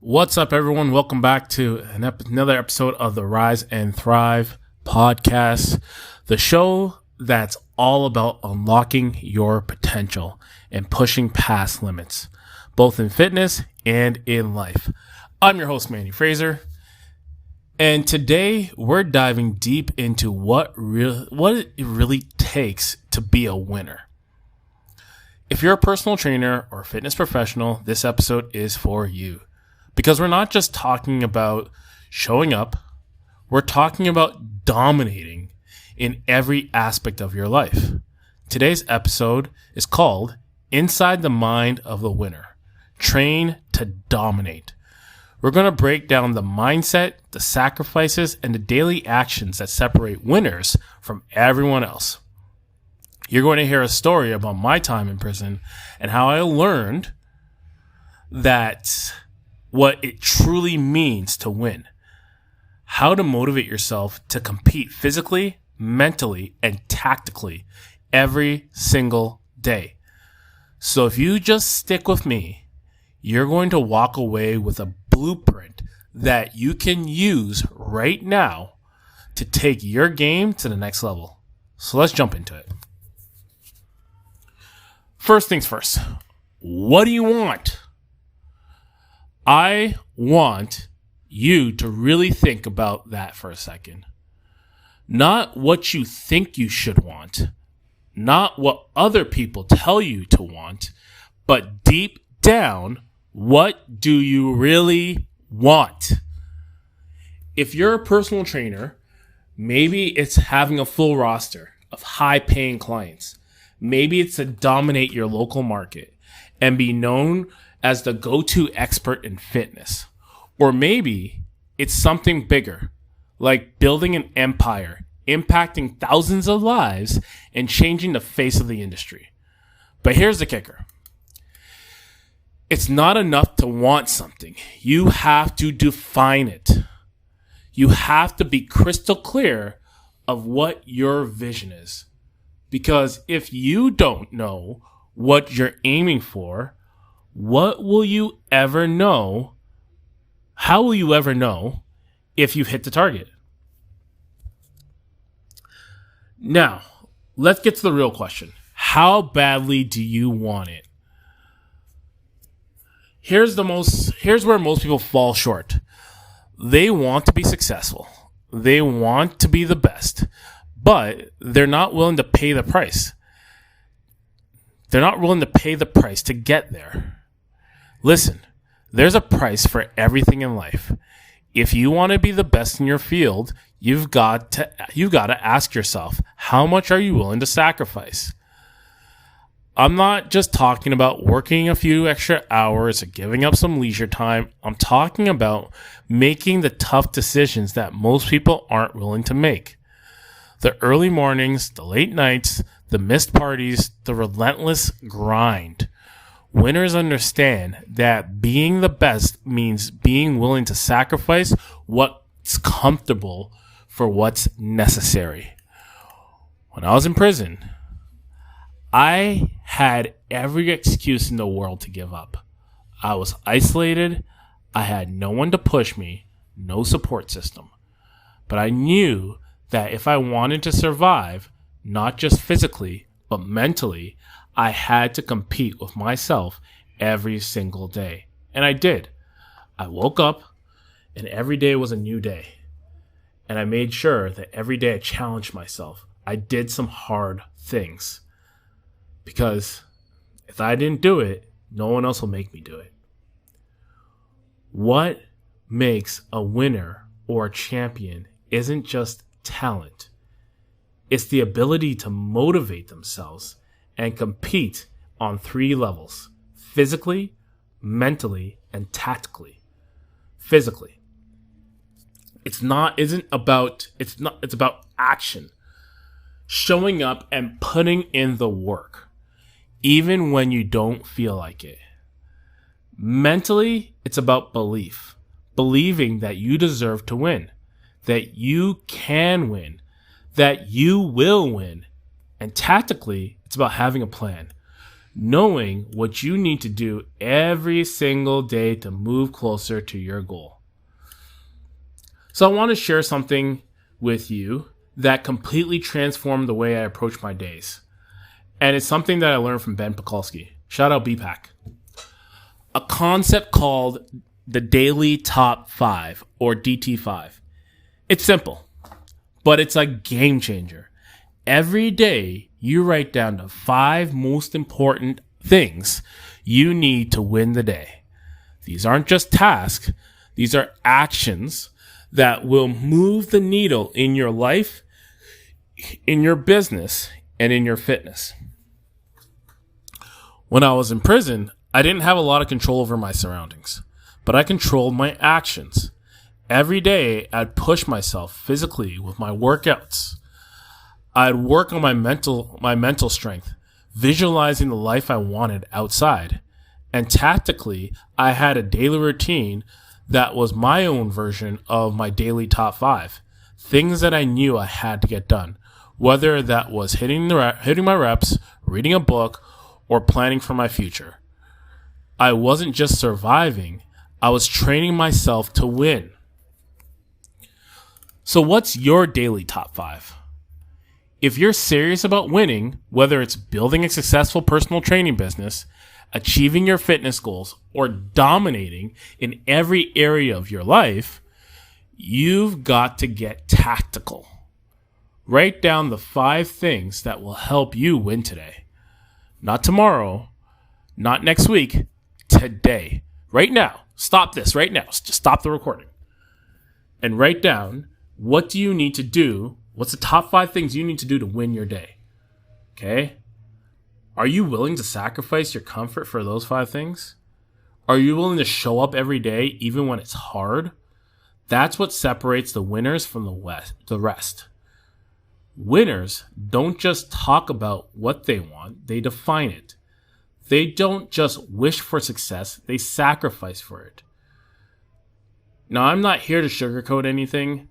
What's up, everyone? Welcome back to another episode of the Rise and Thrive podcast, the show that's all about unlocking your potential and pushing past limits, both in fitness and in life. I'm your host, Manny Fraser, and today we're diving deep into what it really takes to be a winner. If you're a personal trainer or fitness professional, this episode is for you. Because we're not just talking about showing up, we're talking about dominating in every aspect of your life. Today's episode is called Inside the Mind of the Winner. Train to dominate. We're going to break down the mindset, the sacrifices, and the daily actions that separate winners from everyone else. You're going to hear a story about my time in prison and how I learned that what it truly means to win, how to motivate yourself to compete physically, mentally, and tactically every single day. So if you just stick with me, you're going to walk away with a blueprint that you can use right now to take your game to the next level. So let's jump into it. First things first, what do you want? I want you to really think about that for a second. Not what you think you should want, not what other people tell you to want, but deep down, what do you really want? If you're a personal trainer, maybe it's having a full roster of high-paying clients. Maybe it's to dominate your local market and be known as the go-to expert in fitness. Or maybe it's something bigger, like building an empire, impacting thousands of lives, and changing the face of the industry. But here's the kicker. It's not enough to want something. You have to define it. You have to be crystal clear of what your vision is. Because if you don't know what you're aiming for, what will you ever know? How will you ever know if you've hit the target? Now, let's get to the real question. How badly do you want it? Here's where most people fall short. They want to be successful. They want to be the best, but they're not willing to pay the price. They're not willing to pay the price to get there. Listen, there's a price for everything in life. If you want to be the best in your field, you've got to ask yourself, how much are you willing to sacrifice? I'm not just talking about working a few extra hours or giving up some leisure time. I'm talking about making the tough decisions that most people aren't willing to make. The early mornings, the late nights, the missed parties, the relentless grind. Winners understand that being the best means being willing to sacrifice what's comfortable for what's necessary. When I was in prison, I had every excuse in the world to give up. I was isolated. I had no one to push me, no support system. But I knew that if I wanted to survive, not just physically, but mentally, I had to compete with myself every single day. And I did. I woke up and every day was a new day. And I made sure that every day I challenged myself. I did some hard things. Because if I didn't do it, no one else will make me do it. What makes a winner or a champion isn't just talent. It's the ability to motivate themselves and compete on 3 levels: physically, mentally, and tactically. Physically. It's about action. Showing up and putting in the work, even when you don't feel like it. Mentally, it's about belief. Believing that you deserve to win, that you can win, that you will win. And tactically, it's about having a plan. knowing what you need to do every single day to move closer to your goal. So I want to share something with you that completely transformed the way I approach my days. And it's something that I learned from Ben Pakulski. Shout out BPAC. A concept called the Daily Top 5 or DT5. It's simple, but it's a game changer. Every day, you write down the 5 most important things you need to win the day. These aren't just tasks. These are actions that will move the needle in your life, in your business, and in your fitness. When I was in prison, I didn't have a lot of control over my surroundings, but I controlled my actions. Every day, I'd push myself physically with my workouts. I'd work on my mental strength, visualizing the life I wanted outside. And tactically, I had a daily routine that was my own version of my daily top 5. Things that I knew I had to get done, whether that was hitting my reps, reading a book, or planning for my future. I wasn't just surviving, I was training myself to win. So what's your daily top 5? If you're serious about winning, whether it's building a successful personal training business, achieving your fitness goals, or dominating in every area of your life, you've got to get tactical. Write down the 5 things that will help you win today. Not tomorrow, not next week, today. Right now. Stop this right now. Just stop the recording. And write down, what do you need to do? What's the top 5 things you need to do to win your day? Okay? Are you willing to sacrifice your comfort for those 5 things? Are you willing to show up every day even when it's hard? That's what separates the winners from the rest. Winners don't just talk about what they want, they define it. They don't just wish for success, they sacrifice for it. Now, I'm not here to sugarcoat anything.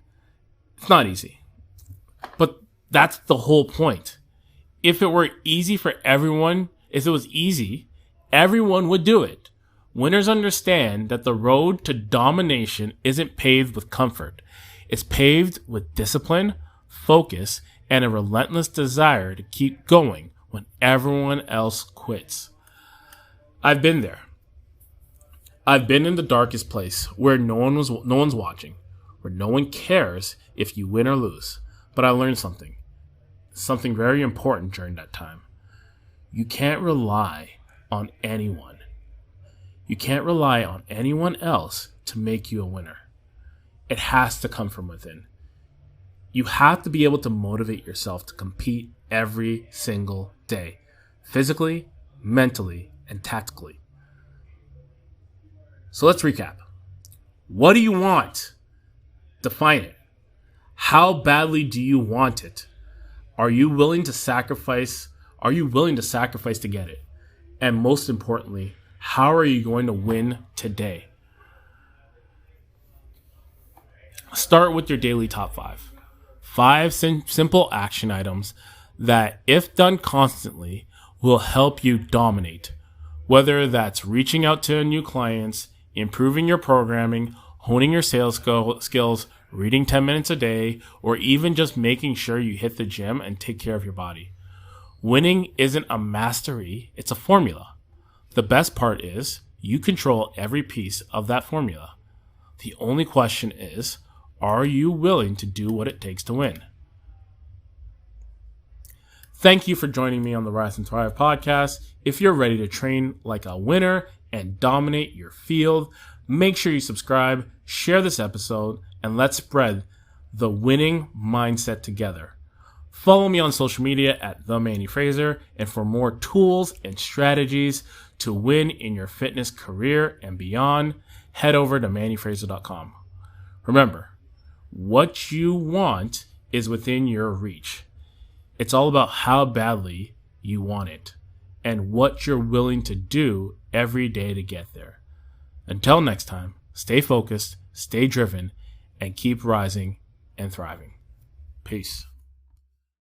It's not easy. But that's the whole point. If it were easy for everyone, if it was easy, everyone would do it. Winners understand that the road to domination isn't paved with comfort. It's paved with discipline, focus, and a relentless desire to keep going when everyone else quits. I've been there. I've been in the darkest place where no one's watching, where no one cares if you win or lose. But I learned something very important during that time. You can't rely on anyone. You can't rely on anyone else to make you a winner. It has to come from within. You have to be able to motivate yourself to compete every single day, physically, mentally, and tactically. So let's recap. What do you want? Define it. How badly do you want it? Are you willing to sacrifice? Are you willing to sacrifice to get it? And most importantly, how are you going to win today? Start with your daily top 5. 5 simple action items that, if done constantly, will help you dominate. Whether that's reaching out to new clients, improving your programming, honing your sales skills, reading 10 minutes a day, or even just making sure you hit the gym and take care of your body. Winning isn't a mastery, it's a formula. The best part is you control every piece of that formula. The only question is, are you willing to do what it takes to win? Thank you for joining me on the Rise and Thrive podcast. If you're ready to train like a winner and dominate your field, make sure you subscribe, share this episode, and let's spread the winning mindset together. Follow me on social media at the Manny Fraser, and for more tools and strategies to win in your fitness career and beyond, head over to mannyfraser.com. Remember, what you want is within your reach. It's all about how badly you want it and what you're willing to do every day to get there. Until next time, stay focused, stay driven, and keep rising and thriving. Peace.